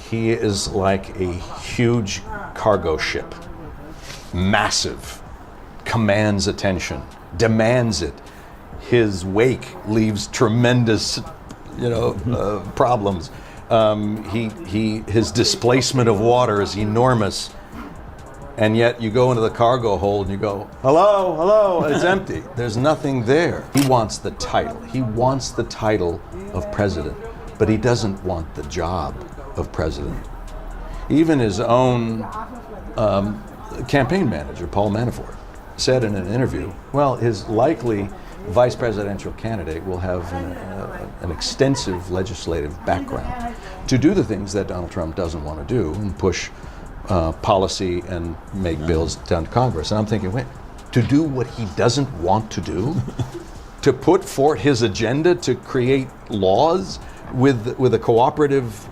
He is like a huge cargo ship, massive, commands attention, demands it. His wake leaves tremendous, problems. His displacement of water is enormous, and yet you go into the cargo hold and you go, hello, hello, and it's empty. There's nothing there. He wants the title. He wants the title of president, but he doesn't want the job of president. Even his own campaign manager, Paul Manafort, said in an interview, well, his likely vice presidential candidate will have an extensive legislative background to do the things that Donald Trump doesn't want to do and push policy and make bills down to Congress. And I'm thinking, wait, to do what he doesn't want to do? To put forth his agenda to create laws with a cooperative,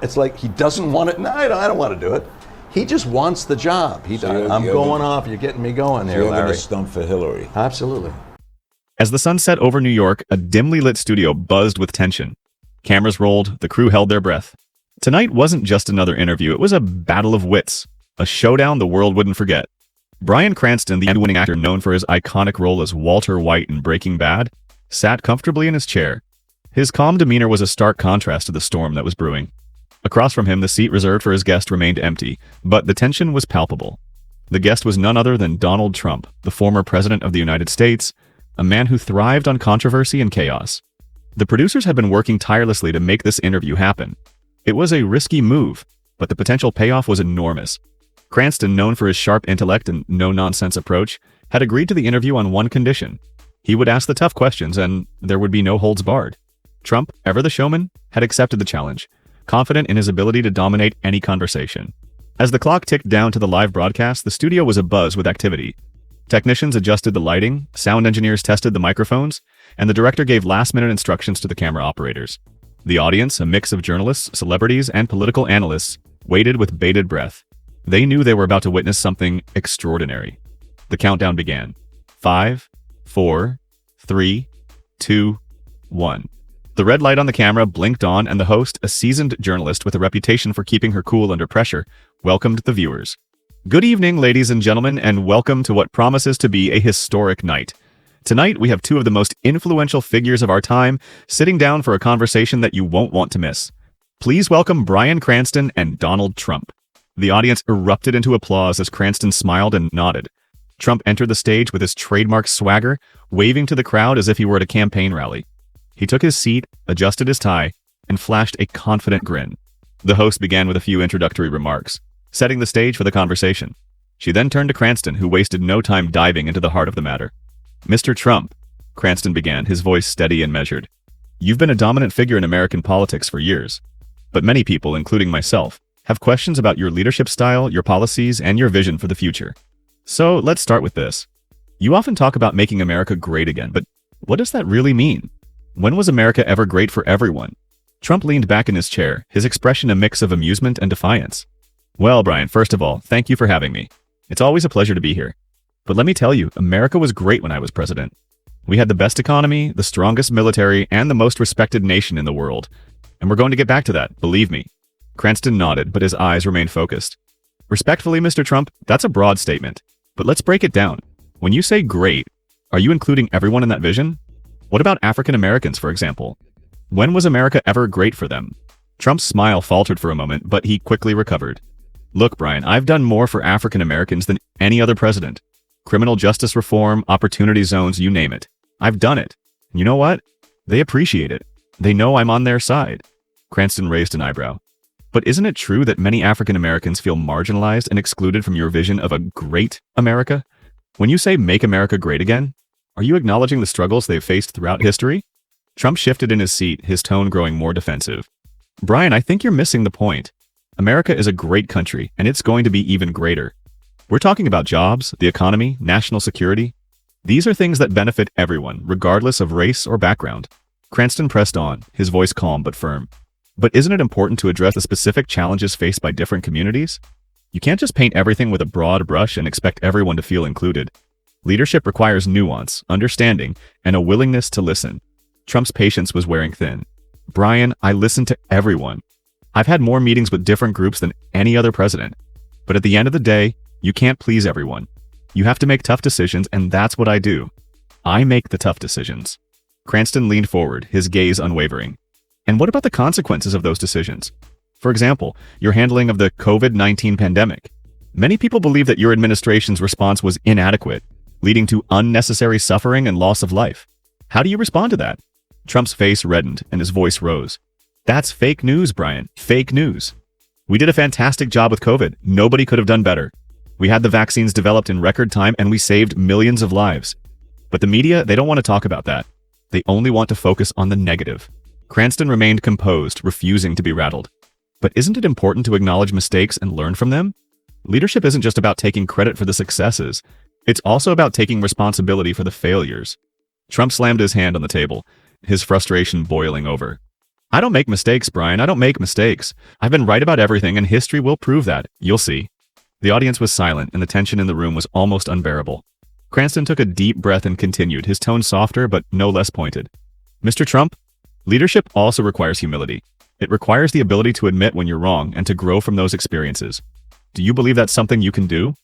it's like he doesn't want it. No, I don't want to do it. He just wants the job. I'm going off. You're getting me going here, Larry. You're a stump for Hillary. Absolutely. As the sun set over New York, a dimly lit studio buzzed with tension. Cameras rolled, the crew held their breath. Tonight wasn't just another interview, it was a battle of wits, a showdown the world wouldn't forget. Bryan Cranston, the award-winning actor known for his iconic role as Walter White in Breaking Bad, sat comfortably in his chair. His calm demeanor was a stark contrast to the storm that was brewing. Across from him, the seat reserved for his guest remained empty, but the tension was palpable. The guest was none other than Donald Trump, the former president of the United States, a man who thrived on controversy and chaos. The producers had been working tirelessly to make this interview happen. It was a risky move, but the potential payoff was enormous. Cranston, known for his sharp intellect and no-nonsense approach, had agreed to the interview on one condition. He would ask the tough questions, and there would be no holds barred. Trump, ever the showman, had accepted the challenge, confident in his ability to dominate any conversation. As the clock ticked down to the live broadcast, the studio was abuzz with activity. Technicians adjusted the lighting, sound engineers tested the microphones, and the director gave last-minute instructions to the camera operators. The audience, a mix of journalists, celebrities, and political analysts, waited with bated breath. They knew they were about to witness something extraordinary. The countdown began. 5, 4, 3, 2, 1. The red light on the camera blinked on, and the host, a seasoned journalist with a reputation for keeping her cool under pressure, welcomed the viewers. Good evening, ladies and gentlemen, and welcome to what promises to be a historic night. Tonight, we have two of the most influential figures of our time sitting down for a conversation that you won't want to miss. Please welcome Bryan Cranston and Donald Trump. The audience erupted into applause as Cranston smiled and nodded. Trump entered the stage with his trademark swagger, waving to the crowd as if he were at a campaign rally. He took his seat, adjusted his tie, and flashed a confident grin. The host began with a few introductory remarks, setting the stage for the conversation. She then turned to Cranston, who wasted no time diving into the heart of the matter. Mr. Trump, Cranston began, his voice steady and measured. You've been a dominant figure in American politics for years. But many people, including myself, have questions about your leadership style, your policies, and your vision for the future. So let's start with this. You often talk about making America great again, but what does that really mean? When was America ever great for everyone? Trump leaned back in his chair, his expression a mix of amusement and defiance. Well, Bryan, first of all, thank you for having me. It's always a pleasure to be here. But let me tell you, America was great when I was president. We had the best economy, the strongest military, and the most respected nation in the world. And we're going to get back to that, believe me. Cranston nodded, but his eyes remained focused. Respectfully, Mr. Trump, that's a broad statement. But let's break it down. When you say great, are you including everyone in that vision? What about African Americans, for example? When was America ever great for them? Trump's smile faltered for a moment, but he quickly recovered. Look, Bryan, I've done more for African Americans than any other president. Criminal justice reform, opportunity zones, you name it. I've done it. And you know what? They appreciate it. They know I'm on their side. Cranston raised an eyebrow. But isn't it true that many African Americans feel marginalized and excluded from your vision of a great America? When you say make America great again, are you acknowledging the struggles they've faced throughout history? Trump shifted in his seat, his tone growing more defensive. Bryan, I think you're missing the point. America is a great country, and it's going to be even greater. We're talking about jobs, the economy, national security. These are things that benefit everyone, regardless of race or background. Cranston pressed on, his voice calm but firm. But isn't it important to address the specific challenges faced by different communities? You can't just paint everything with a broad brush and expect everyone to feel included. Leadership requires nuance, understanding, and a willingness to listen. Trump's patience was wearing thin. Bryan, I listen to everyone. I've had more meetings with different groups than any other president. But at the end of the day, you can't please everyone. You have to make tough decisions, and that's what I do. I make the tough decisions." Cranston leaned forward, his gaze unwavering. "And what about the consequences of those decisions? For example, your handling of the COVID-19 pandemic. Many people believe that your administration's response was inadequate, leading to unnecessary suffering and loss of life. How do you respond to that?" Trump's face reddened and his voice rose. "That's fake news, Bryan. Fake news. We did a fantastic job with COVID. Nobody could have done better. We had the vaccines developed in record time and we saved millions of lives. But the media, they don't want to talk about that. They only want to focus on the negative." Cranston remained composed, refusing to be rattled. "But isn't it important to acknowledge mistakes and learn from them? Leadership isn't just about taking credit for the successes. It's also about taking responsibility for the failures." Trump slammed his hand on the table, his frustration boiling over. "I don't make mistakes, Bryan. I don't make mistakes. I've been right about everything, and history will prove that. You'll see." The audience was silent, and the tension in the room was almost unbearable. Cranston took a deep breath and continued, his tone softer but no less pointed. "Mr. Trump, leadership also requires humility. It requires the ability to admit when you're wrong and to grow from those experiences. Do you believe that's something you can do?"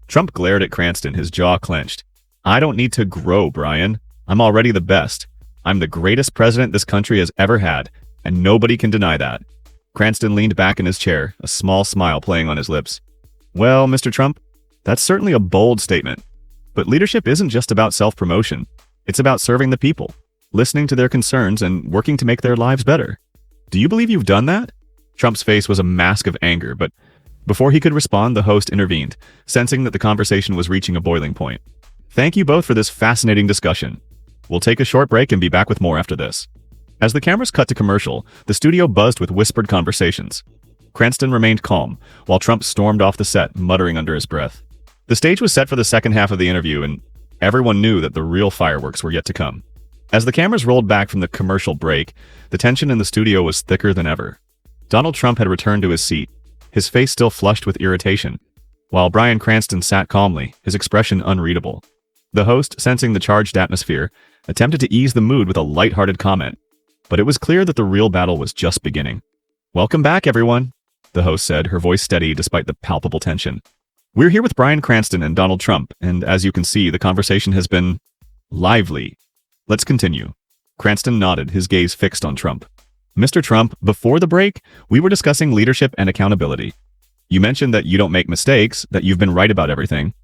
Trump glared at Cranston, his jaw clenched. "I don't need to grow, Bryan. I'm already the best. I'm the greatest president this country has ever had, and nobody can deny that." Cranston leaned back in his chair, a small smile playing on his lips. "Well, Mr. Trump, that's certainly a bold statement. But leadership isn't just about self-promotion. It's about serving the people, listening to their concerns, and working to make their lives better. Do you believe you've done that?" Trump's face was a mask of anger, but before he could respond, the host intervened, sensing that the conversation was reaching a boiling point. "Thank you both for this fascinating discussion. We'll take a short break and be back with more after this." As the cameras cut to commercial, the studio buzzed with whispered conversations. Cranston remained calm, while Trump stormed off the set, muttering under his breath. The stage was set for the second half of the interview, and everyone knew that the real fireworks were yet to come. As the cameras rolled back from the commercial break, the tension in the studio was thicker than ever. Donald Trump had returned to his seat, his face still flushed with irritation, while Bryan Cranston sat calmly, his expression unreadable. The host, sensing the charged atmosphere, attempted to ease the mood with a light-hearted comment, but it was clear that the real battle was just beginning. "Welcome back, everyone," the host said, her voice steady despite the palpable tension. "We're here with Bryan Cranston and Donald Trump, and as you can see, the conversation has been lively. Let's continue." Cranston nodded, his gaze fixed on Trump. "Mr. Trump, before the break, we were discussing leadership and accountability. You mentioned that you don't make mistakes, that you've been right about everything.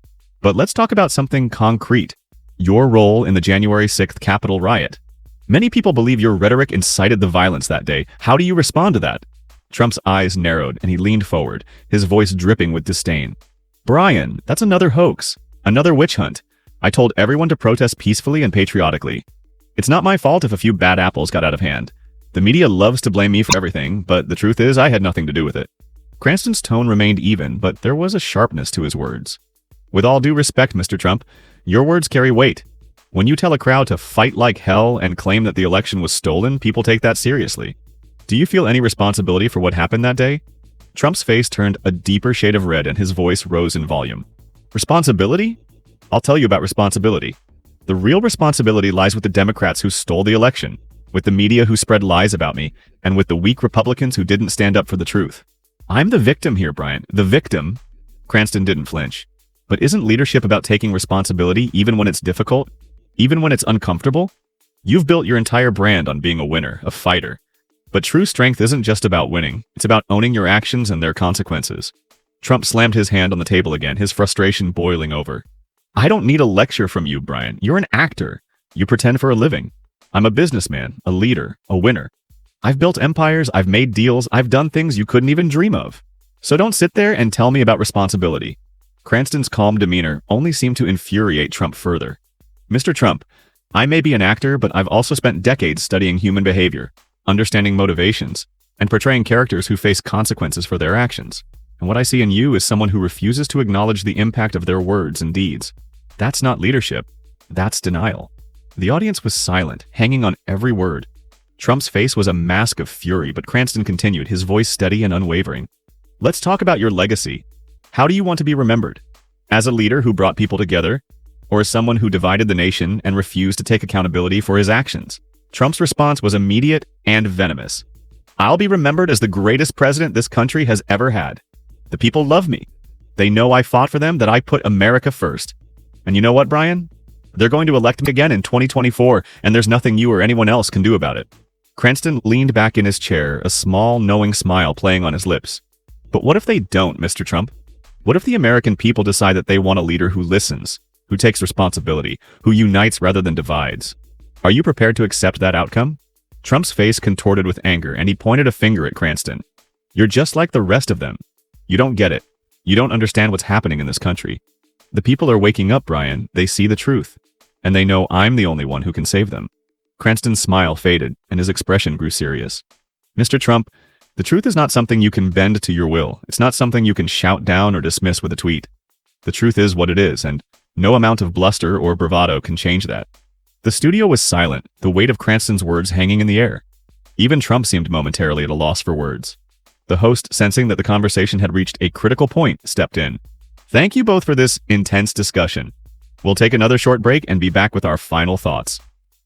But let's talk about something concrete. Your role in the January 6th Capitol riot. Many people believe your rhetoric incited the violence that day. How do you respond to that?" Trump's eyes narrowed, and he leaned forward, his voice dripping with disdain. "Bryan, that's another hoax, another witch hunt. I told everyone to protest peacefully and patriotically. It's not my fault if a few bad apples got out of hand. The media loves to blame me for everything, but the truth is I had nothing to do with it." Cranston's tone remained even, but there was a sharpness to his words. "With all due respect, Mr. Trump, your words carry weight. When you tell a crowd to fight like hell and claim that the election was stolen, people take that seriously. Do you feel any responsibility for what happened that day?" Trump's face turned a deeper shade of red and his voice rose in volume. "Responsibility? I'll tell you about responsibility. The real responsibility lies with the Democrats who stole the election, with the media who spread lies about me, and with the weak Republicans who didn't stand up for the truth. I'm the victim here, Bryan. The victim." Cranston didn't flinch. "But isn't leadership about taking responsibility even when it's difficult? Even when it's uncomfortable? You've built your entire brand on being a winner, a fighter. But true strength isn't just about winning. It's about owning your actions and their consequences." Trump slammed his hand on the table again, his frustration boiling over. "I don't need a lecture from you, Bryan. You're an actor. You pretend for a living. I'm a businessman, a leader, a winner. I've built empires, I've made deals, I've done things you couldn't even dream of. So don't sit there and tell me about responsibility." Cranston's calm demeanor only seemed to infuriate Trump further. "Mr. Trump, I may be an actor, but I've also spent decades studying human behavior, understanding motivations, and portraying characters who face consequences for their actions. And what I see in you is someone who refuses to acknowledge the impact of their words and deeds. That's not leadership. That's denial." The audience was silent, hanging on every word. Trump's face was a mask of fury, but Cranston continued, his voice steady and unwavering. "Let's talk about your legacy. How do you want to be remembered? As a leader who brought people together? Or as someone who divided the nation and refused to take accountability for his actions?" Trump's response was immediate and venomous. I'll be remembered as the greatest president this country has ever had. The people love me. They know I fought for them, that I put America first. And you know what, Bryan? They're going to elect me again in 2024, and there's nothing you or anyone else can do about it. Cranston leaned back in his chair, a small, knowing smile playing on his lips. But what if they don't, Mr. Trump? What if the American people decide that they want a leader who listens, who takes responsibility, who unites rather than divides? Are you prepared to accept that outcome? Trump's face contorted with anger, and he pointed a finger at Cranston. You're just like the rest of them. You don't get it. You don't understand what's happening in this country. The people are waking up, Bryan. They see the truth. And they know I'm the only one who can save them. Cranston's smile faded, and his expression grew serious. Mr. Trump, the truth is not something you can bend to your will. It's not something you can shout down or dismiss with a tweet. The truth is what it is, and no amount of bluster or bravado can change that. The studio was silent, the weight of Cranston's words hanging in the air. Even Trump seemed momentarily at a loss for words. The host, sensing that the conversation had reached a critical point, stepped in. Thank you both for this intense discussion. We'll take another short break and be back with our final thoughts.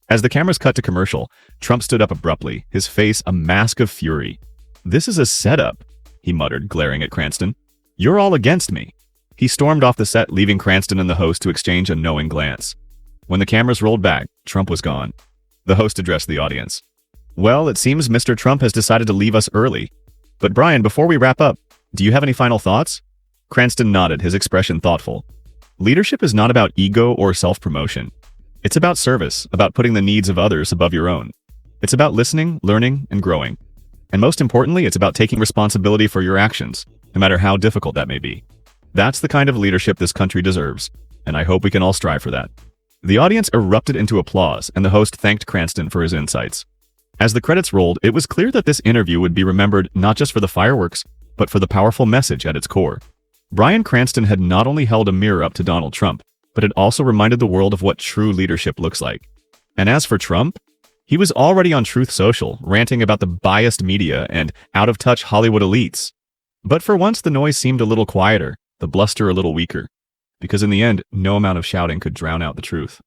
As the cameras cut to commercial, Trump stood up abruptly, his face a mask of fury. This is a setup, he muttered, glaring at Cranston. You're all against me. He stormed off the set, leaving Cranston and the host to exchange a knowing glance. When the cameras rolled back, Trump was gone. The host addressed the audience. Well, it seems Mr. Trump has decided to leave us early. But Bryan, before we wrap up, do you have any final thoughts? Cranston nodded, his expression thoughtful. Leadership is not about ego or self-promotion. It's about service, about putting the needs of others above your own. It's about listening, learning, and growing. And most importantly, it's about taking responsibility for your actions, no matter how difficult that may be. That's the kind of leadership this country deserves, and I hope we can all strive for that. The audience erupted into applause, and the host thanked Cranston for his insights. As the credits rolled, it was clear that this interview would be remembered not just for the fireworks, but for the powerful message at its core. Bryan Cranston had not only held a mirror up to Donald Trump, but it also reminded the world of what true leadership looks like. And as for Trump, he was already on Truth Social, ranting about the biased media and out-of-touch Hollywood elites. But for once, the noise seemed a little quieter, the bluster a little weaker. Because in the end, no amount of shouting could drown out the truth.